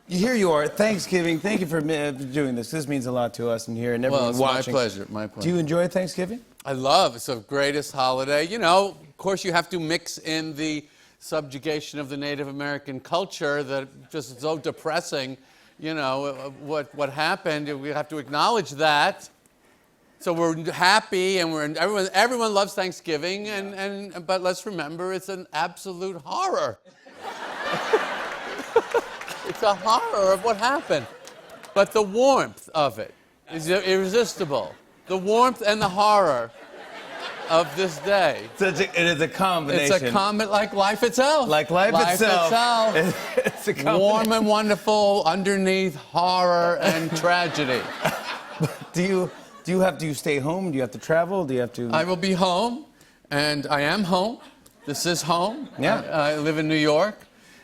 Here you are, Thanksgiving. Thank you for doing this. This means a lot to us and here and everyone it's watching. my pleasure, my pleasure. Do you enjoy Thanksgiving? I love it's the greatest holiday. You know, of course, you have to mix in the subjugation of the Native American culture that just is so depressing. You know, what happened, we have to acknowledge that. So we're happy and everyone loves Thanksgiving, but let's remember it's an absolute horror. It's a horror of what happened. But the warmth of it is irresistible. The warmth and the horror of this day. It is a combination. It's a comet like life itself. Like life itself. It's a combination. Warm and wonderful underneath horror and tragedy. Do you stay home? Do you have to travel? Do you have to? I will be home, and I am home. This is home. Yeah. I live in New York.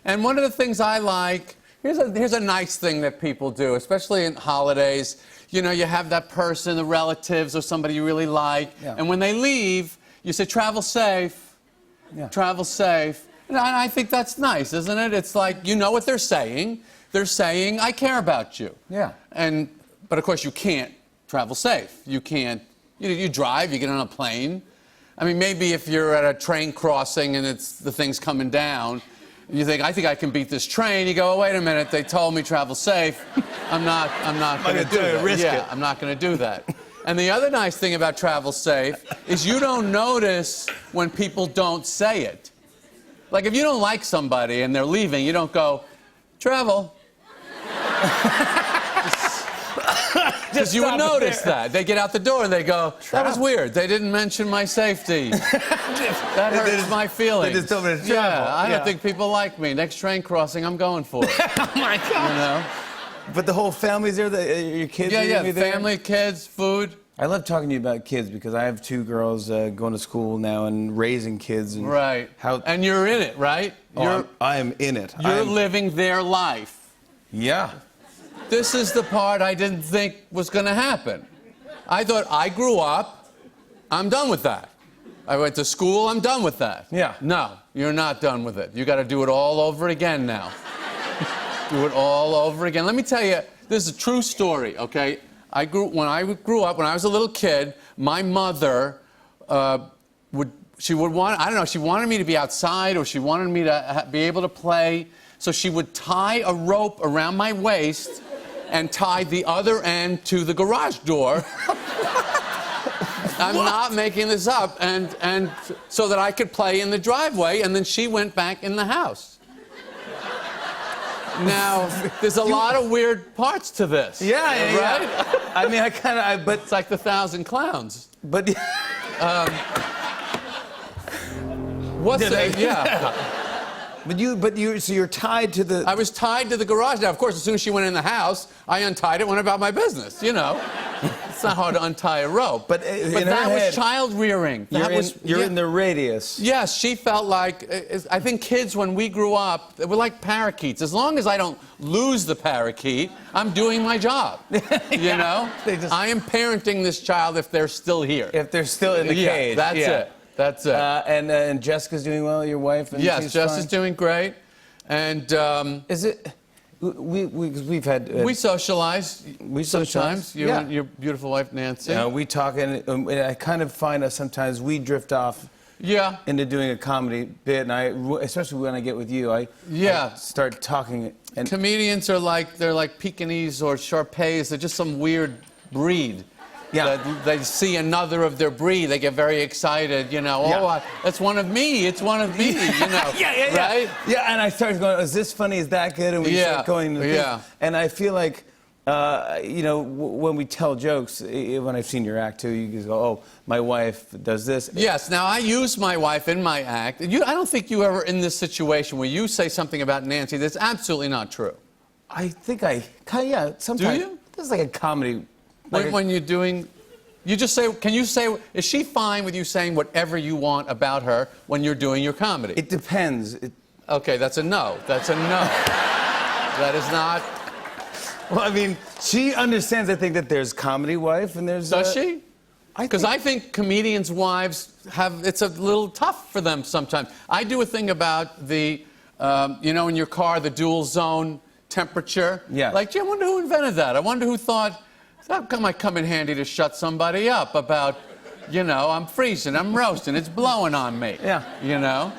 And one of the things I like, here's a nice thing that people do, especially in holidays. You know, you have that person, the relatives, or somebody you really like, and when they leave, you say, travel safe, travel safe. And I think that's nice, isn't it? It's like, you know what they're saying. They're saying, I care about you. Yeah. But of course, you can't travel safe. You can't, you drive, you get on a plane. I mean, maybe if you're at a train crossing and the thing's coming down, you think, I think I can beat this train. You go, oh, wait a minute, they told me travel safe. I'm not going to do that. I'm not going to do that. And the other nice thing about travel safe is you don't notice when people don't say it. Like if you don't like somebody and they're leaving, you don't go, travel. Because you would notice that. They get out the door and they go, that was weird. They didn't mention my safety. That hurts my feelings. They just told me to travel. Yeah, I don't think people like me. Next train crossing, I'm going for it. Oh, my God. You know? But the whole family's there? Your kids are Yeah, there? family, kids, food. I love talking to you about kids because I have two girls going to school now and raising kids. And right. And you're in it, right? I am in it. You're living their life. Yeah. This is the part I didn't think was going to happen. I thought I grew up, I'm done with that. I went to school, I'm done with that. Yeah. No, you're not done with it. You got to do it all over again now. Do it all over again. Let me tell you, this is a true story, okay? When I grew up, when I was a little kid, my mother she wanted me to be outside or she wanted me to be able to play. So she would tie a rope around my waist and tie the other end to the garage door. I'm not making this up. And so that I could play in the driveway, and then she went back in the house. Now, there's a lot of weird parts to this. Yeah, right? Yeah. I mean, but it's like the 1,000 Clowns. But what's it? Yeah. So you're tied to the... I was tied to the garage. Now, of course, as soon as she went in the house, I untied it, went about my business, you know. It's not hard to untie a rope. But that was child rearing. You're in the radius. Yes, she felt like, I think kids, when we grew up, they were like parakeets. As long as I don't lose the parakeet, I'm doing my job, you know? I am parenting this child if they're still here. If they're still in the cage. That's it. That's it. And Jessica's doing well, your wife? And yes, Jessica's doing great. And is it? We've had. We socialize. We sometimes. You and your beautiful wife Nancy. We talk, and I kind of find us sometimes we drift off. Yeah. Into doing a comedy bit, and especially when I get with you, I start talking. And comedians are they're like Pekingese or Shar-Peis. They're just some weird breed. Yeah. They see another of their breed, they get very excited, you know. Oh, that's one of me. It's one of me, you know. Right? Yeah, and I started going, is this funny? Is that good? And we start going. And I feel like, you know, when we tell jokes, when I've seen your act too, you just go, oh, my wife does this. Yes. Now I use my wife in my act. I don't think you ever in this situation where you say something about Nancy that's absolutely not true. I think sometimes. Do you? This is like a comedy. When you're doing, you just say, can you say, is she fine with you saying whatever you want about her when you're doing your comedy? It depends. Okay, that's a no. That's a no. That is not. Well, I mean, she understands, I think, that there's comedy wife and there's... Does she? Because I think comedians' wives it's a little tough for them sometimes. I do a thing about you know, in your car, the dual zone temperature. Yeah. Like, gee, I wonder who invented that. I wonder who thought that might come in handy to shut somebody up about, you know, I'm freezing, I'm roasting, it's blowing on me. Yeah. You know?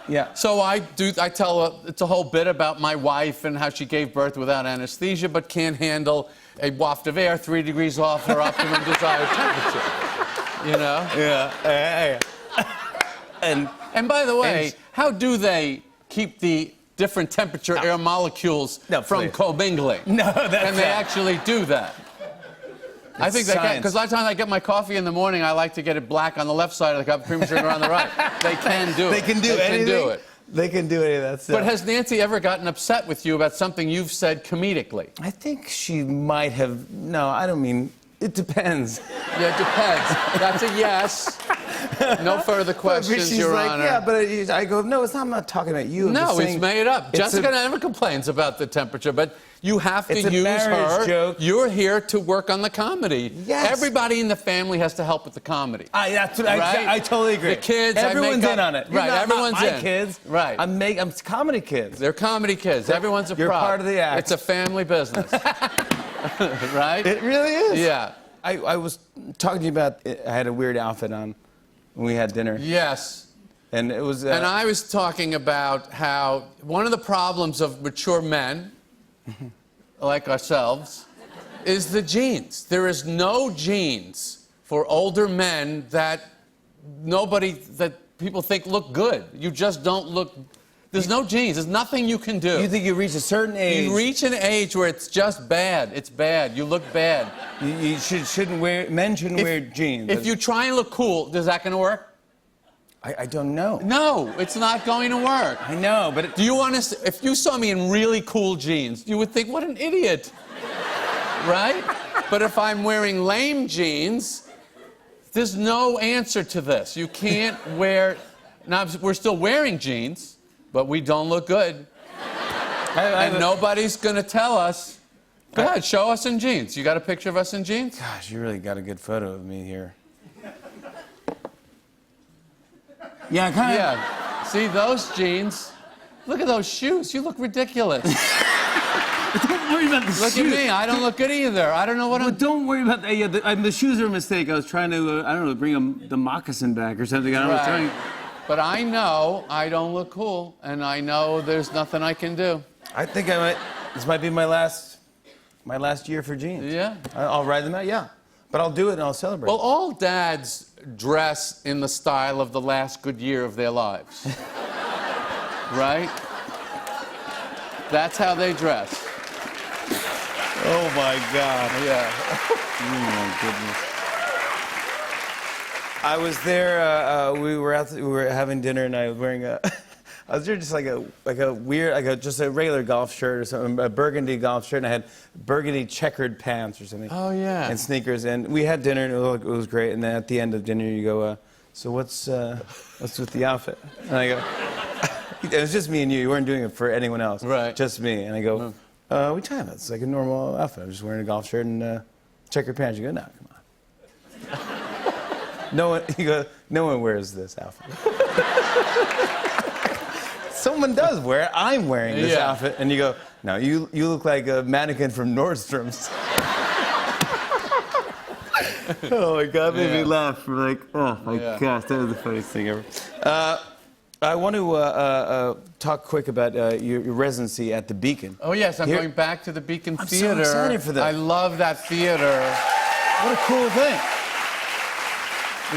Yeah. So I tell it's a whole bit about my wife and how she gave birth without anesthesia, but can't handle a waft of air 3 degrees off her optimum desired temperature. You know? Yeah. And by the way, how do they keep the different temperature air molecules from commingling? No, that's and they actually do that. I think they can, because a lot of times I get my coffee in the morning, I like to get it black on the left side of the cup, cream sugar on the right. They can do it. They can do anything. They can do it. They can do any of that stuff. But has Nancy ever gotten upset with you about something you've said comedically? I think she might have. No, I don't mean. It depends. Yeah, it depends. That's a yes. No further questions, she's Your like, Honor. Yeah, but I go, no, it's not. I'm not talking about you. I'm No, just saying, it's made up. Jessica never complains about the temperature, but you have to use her. Joke. You're here to work on the comedy. Yes. Everybody in the family has to help with the comedy. That's what right? I totally agree. The kids, everyone's in on it. Right, everyone's my in. kids. Right. I'm comedy kids. They're comedy kids. Everyone's a You're prop. part of the act. It's a family business. Right? It really is. Yeah. I was talking to you about. I had a weird outfit on when we had dinner. Yes. And it was. And I was talking about how one of the problems of mature men, like ourselves, is the genes. There is no genes for older men that people think look good. You just don't look. There's no genes. There's nothing you can do. You think you reach a certain age? You reach an age where it's just bad. It's bad. You look bad. You shouldn't wear. Men shouldn't wear jeans. If you try and look cool, is that going to work? I don't know. No, it's not going to work. I know, but Do you understand? If you saw me in really cool jeans, you would think, what an idiot. Right? But if I'm wearing lame jeans, there's no answer to this. You can't wear. Now, we're still wearing jeans, but we don't look good. And nobody's going to tell us. Go ahead, show us in jeans. You got a picture of us in jeans? Gosh, you really got a good photo of me here. Yeah, kind of. Yeah. See those jeans? Look at those shoes. You look ridiculous. Don't worry about the Look at me. I don't look good either. I don't know what I'm. Don't worry about that. Yeah, the shoes are a mistake. I was trying to, I don't know, bring the moccasin back or something. I don't know. Trying... But I know I don't look cool, and I know there's nothing I can do. I think I might. This might be my last year for jeans. Yeah. I'll ride them out. Yeah, but I'll do it and I'll celebrate. Well, all dads dress in the style of the last good year of their lives. Right? That's how they dress. Oh my God. Yeah. Oh my goodness. I was there. We were having dinner, and I was wearing a. I was there just like a weird, just a regular golf shirt or something, a burgundy golf shirt, and I had burgundy checkered pants or something. Oh yeah. And sneakers, and we had dinner, and it was great. And then at the end of dinner, you go, "So what's with the outfit?" And I go, "It was just me and you. You weren't doing it for anyone else. Right. Just me." And I go, "We time it. It's like a normal outfit. I'm just wearing a golf shirt and checkered pants." You go, "No, come on." No one wears this outfit. Someone does wear it. I'm wearing this outfit. And you go, "No, you look like a mannequin from Nordstrom's." Oh my God, made me laugh. We're like, oh my gosh, that was the funniest thing ever. I want to talk quick about your residency at the Beacon. Oh yes, I'm going back to the Beacon Theater. I'm so excited for that. I love that theater. What a cool thing.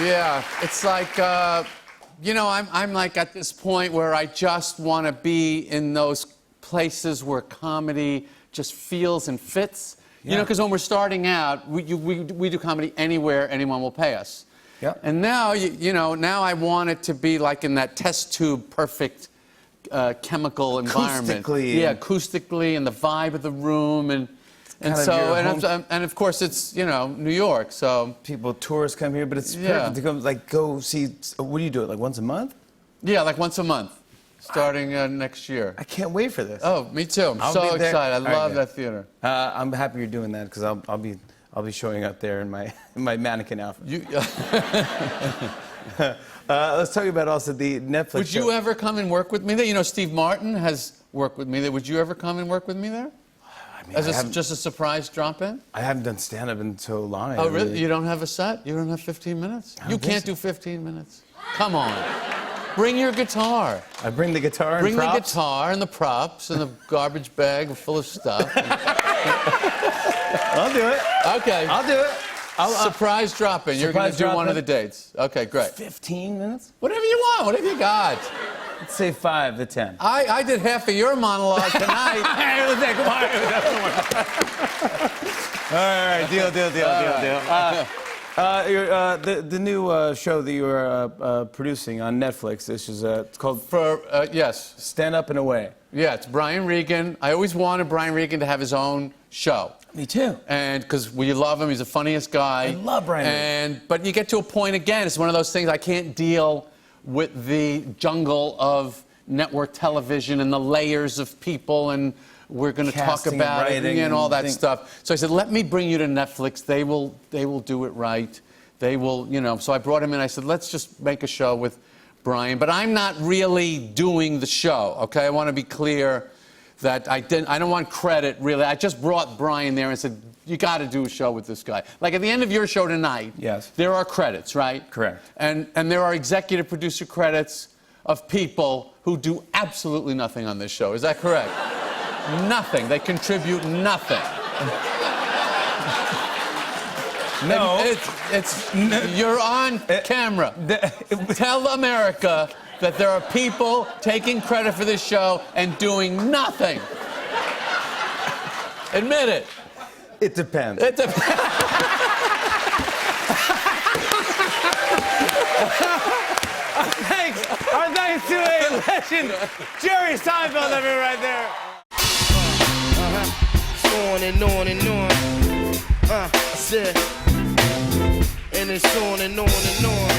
Yeah, it's like, I'm like at this point where I just want to be in those places where comedy just feels and fits. Yeah. You know, because when we're starting out, we do comedy anywhere anyone will pay us. Yeah. And now, now I want it to be like in that test tube perfect chemical environment. Acoustically. Yeah, acoustically, and the vibe of the room, and of course it's New York, so tourists come here, but it's perfect to go see. What do you do it like once a month? Yeah, like once a month, starting next year. I can't wait for this. Oh, me too. I'm so excited. I love that theater. I'm happy you're doing that because I'll be showing up there in my mannequin outfit. Let's talk about also the Netflix. Would you ever come and work with me? Steve Martin has work with me there. Would you ever come and work with me there? I mean, As just a surprise drop-in? I haven't done stand-up in so long. Oh, really? You don't have a set? You don't have 15 minutes? You can't do 15 minutes. Come on. Bring your guitar. I bring the guitar and Bring props? the guitar and the props and the garbage bag full of stuff. I'll do it. Okay. I'll do it. Surprise drop-in. You're going to do one of the dates. Okay, great. 15 minutes? Whatever you want. Whatever you got. Let's say 5 to 10. I did half of your monologue tonight. Hey, let's take, come on. All right, deal. The new show that you are producing on Netflix, this is it's called Yes. Stand Up and Away. Yeah, it's Brian Regan. I always wanted Brian Regan to have his own show. Me too. And because we love him, he's the funniest guy. I love Brian Regan. But you get to a point again, it's one of those things I can't deal with the jungle of network television and the layers of people, and we're going to talk Casting about and it writing and all that and stuff. So I said, let me bring you to Netflix. They will do it right. They will, So I brought him in. I said, let's just make a show with Brian. But I'm not really doing the show. Okay, I want to be clear that I don't want credit really. I just brought Brian there and said, you got to do a show with this guy. Like at the end of your show tonight, yes, there are credits, right? Correct. And there are executive producer credits of people who do absolutely nothing on this show. Is that correct? Nothing. They contribute nothing. No. You're on camera. Tell America that there are people taking credit for this show and doing nothing. Admit it. It depends. It depends. Thanks. Our thanks to a legend, Jerry Seinfeld, everyone right there. On and on and on. I said, and it's on and on and on.